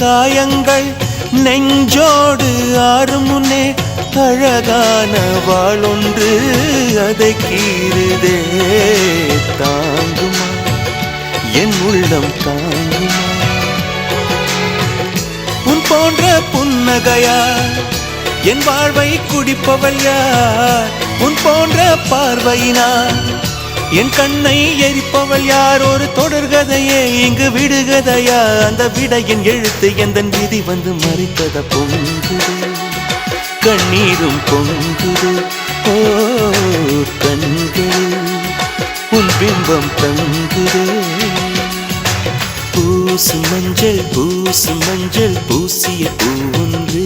காயங்கள் நெஞ்சோடு ஆறும் முன்னே அழகான வாளொன்று அதை கீறுதே. தாங்குமா என் உள்ளம் தாங்குமா? உன் போன்ற புன்னகையார் என் வாழ்வை குடிப்பவள் யார்? உன் போன்ற பார்வையினார் என் கண்ணை எரிப்பவள் யார்? ஒரு தொடர்கதையே இங்கு விடுகதையா? அந்த விடையின் எழுத்து எந்தன் விதி வந்து மறித்தத பொங்குது, கண்ணீரும் பொங்குது. ஓ கண்கள் உன் பிம்பம் தங்குது. பூசு மஞ்சள் பூசு மஞ்சள் பூசிய பூ ஒன்று